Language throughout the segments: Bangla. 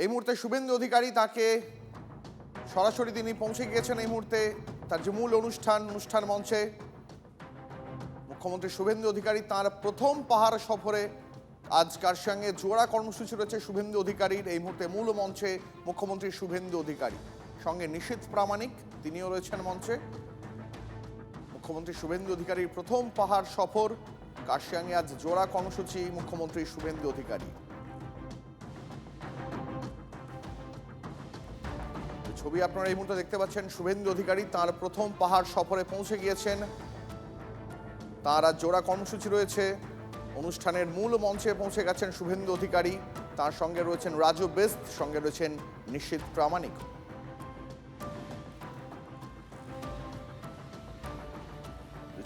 এই মুহূর্তে শুভেন্দু অধিকারী, তাকে সরাসরি তিনি পৌঁছে গিয়েছেন এই মুহূর্তে তার যে মূল অনুষ্ঠান মঞ্চে। মুখ্যমন্ত্রী শুভেন্দু অধিকারী তার প্রথম পাহাড় সফরে আজ কার্শিয়াংয়ে জোড়া কর্মসূচি রয়েছে শুভেন্দু অধিকারীর। এই মুহূর্তে মূল মঞ্চে মুখ্যমন্ত্রী শুভেন্দু অধিকারী, সঙ্গে নিশীথ প্রামাণিক, তিনিও রয়েছেন মঞ্চে। মুখ্যমন্ত্রী শুভেন্দু অধিকারীর প্রথম পাহাড় সফর কার্শিয়াংয়ে, আজ জোড়া কর্মসূচি মুখ্যমন্ত্রী শুভেন্দু অধিকারী। ছবি আপনারা এই মুহূর্তে দেখতে পাচ্ছেন, শুভেন্দু অধিকারী তার প্রথম পাহাড় সফরে পৌঁছে গিয়েছেন। তার আজ জোড়া কর্মসূচি রয়েছে। অনুষ্ঠানের মূল মঞ্চে পৌঁছে গেছেন শুভেন্দু অধিকারী, তার সঙ্গে রয়েছেন রাজু বেস্ত, সঙ্গে রয়েছেন নিশীথ প্রামাণিক।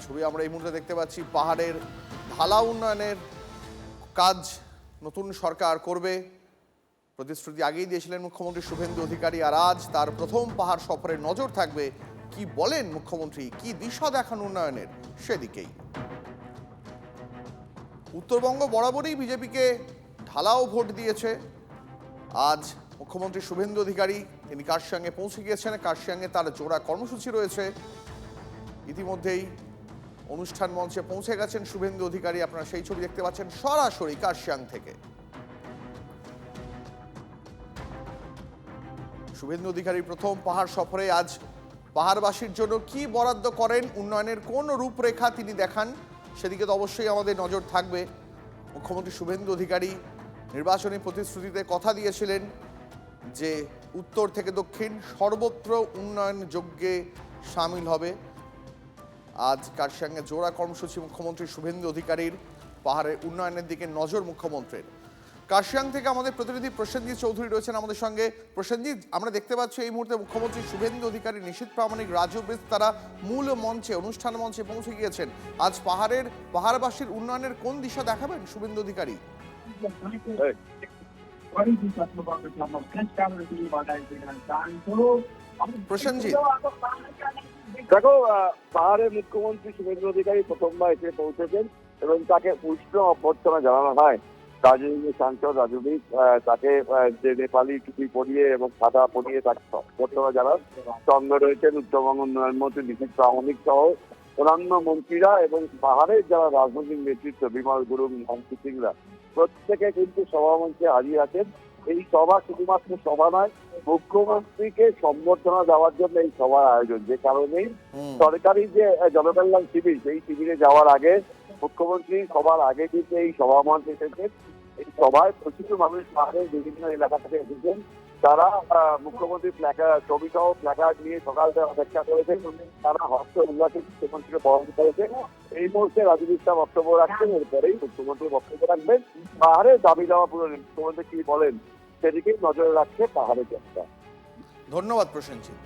ছবি আমরা এই মুহূর্তে দেখতে পাচ্ছি, পাহাড়ের ঢালা উন্নয়নের কাজ নতুন সরকার করবে, প্রতিশ্রুতি আগেই দিয়েছিলেন মুখ্যমন্ত্রী শুভেন্দু অধিকারী। আর আজ তার প্রথম পাহাড় সফরে নজর থাকবে কি বলেন মুখ্যমন্ত্রী, কি দিশা দেখান উন্নয়নের সেদিকেই। উত্তরবঙ্গ বরাবরই বিজেপিকে ঢালাও ভোট দিয়েছে। আজ মুখ্যমন্ত্রী শুভেন্দু অধিকারী তিনি কার্শিয়াংয়ে পৌঁছে গিয়েছেন। কার্শিয়াংয়ে তার জোড়া কর্মসূচি রয়েছে। ইতিমধ্যেই অনুষ্ঠান মঞ্চে পৌঁছে গেছেন শুভেন্দু অধিকারী, আপনারা সেই ছবি দেখতে পাচ্ছেন সরাসরি কার্শিয়াং থেকে। শুভেন্দু অধিকারীর প্রথম পাহাড় সফরে আজ পাহাড়বাসীর জন্য কি বরাদ্দ করেন, উন্নয়নের কোন রূপরেখা তিনি দেখান, সেদিকে তো অবশ্যই আমাদের নজর থাকবে। মুখ্যমন্ত্রী শুভেন্দু অধিকারী নির্বাচনী প্রতিশ্রুতিতে কথা দিয়েছিলেন যে উত্তর থেকে দক্ষিণ সর্বত্র উন্নয়ন যজ্ঞে সামিল হবে। আজ কার্শিয়াংয়ে জোড়া কর্মসূচি মুখ্যমন্ত্রী শুভেন্দু অধিকারীর, পাহাড়ের উন্নয়নের দিকে নজর মুখ্যমন্ত্রীর। কার্শিয়াং থেকে আমাদের প্রতিনিধি প্রসেনজিৎ চৌধুরী রয়েছেন আমাদের সঙ্গে। প্রসেনজিৎ, আমরা দেখতে পাচ্ছি এই মুহূর্তে মুখ্যমন্ত্রী শুভেন্দু অধিকারী, নিশীথ প্রামাণিক, রাজু বেস্ত তারা মূল মঞ্চে অনুষ্ঠান মঞ্চে পৌঁছে গিয়েছেন। আজ পাহাড়বাসীর উন্নয়নের কোন দিশা দেখাবেন শুভেন্দু অধিকারী? প্রসেনজিৎ, দেখো, পাহাড়ের মুখ্যমন্ত্রী শুভেন্দু অধিকারী প্রথমবার এসে পৌঁছেছেন এবং তাকে উষ্ণ অভ্যর্থনা জানানো হয়। দার্জিলিংয়ের সাংসদ রাজু বেস্ত তাকে যে নেপালি টুপি পরিয়ে এবং সাদা পরিয়ে তাকে অভ্যর্থনা জানান। সঙ্গে রয়েছেন উত্তরবঙ্গ উন্নয়ন মন্ত্রী নিশীথ প্রামাণিক সহ অন্যান্য মন্ত্রীরা এবং পাহাড়ের যারা রাজনৈতিক নেতৃত্ব, বিমল গুরুং, মানসি সিংরা, প্রত্যেকে কিন্তু সভামঞ্চে হাজির আছেন। এই সভা শুধুমাত্র সভা নয়, মুখ্যমন্ত্রীকে সম্বর্ধনা দেওয়ার জন্য এই সভার আয়োজন। যে কারণেই সরকারি যে জনকল্যাণ শিবির, সেই শিবিরে যাওয়ার আগে মুখ্যমন্ত্রী সবার আগে কিন্তু এই সভা মঞ্চে এসেছেন। এই সভায় প্রচুর মানুষ পাহাড়ের বিভিন্ন এলাকা থেকে এসেছেন। তারা মুখ্যমন্ত্রী ছবি সহ প্ল্যাকার্ড নিয়ে সকাল থেকে অপেক্ষা করেছেন। তারা হস্ত উল্লাসে মুখ্যমন্ত্রীকে বরণ করেছেন। এই মুহূর্তে রাজু বেস্ত বক্তব্য রাখছেন, এরপরেই মুখ্যমন্ত্রী বক্তব্য রাখবেন। পাহাড়ের দাবি দেওয়া পূরণে মুখ্যমন্ত্রী কি বলেন সেদিকেই নজরে রাখছে পাহাড়ের জনতা। ধন্যবাদ প্রসেনজিৎ।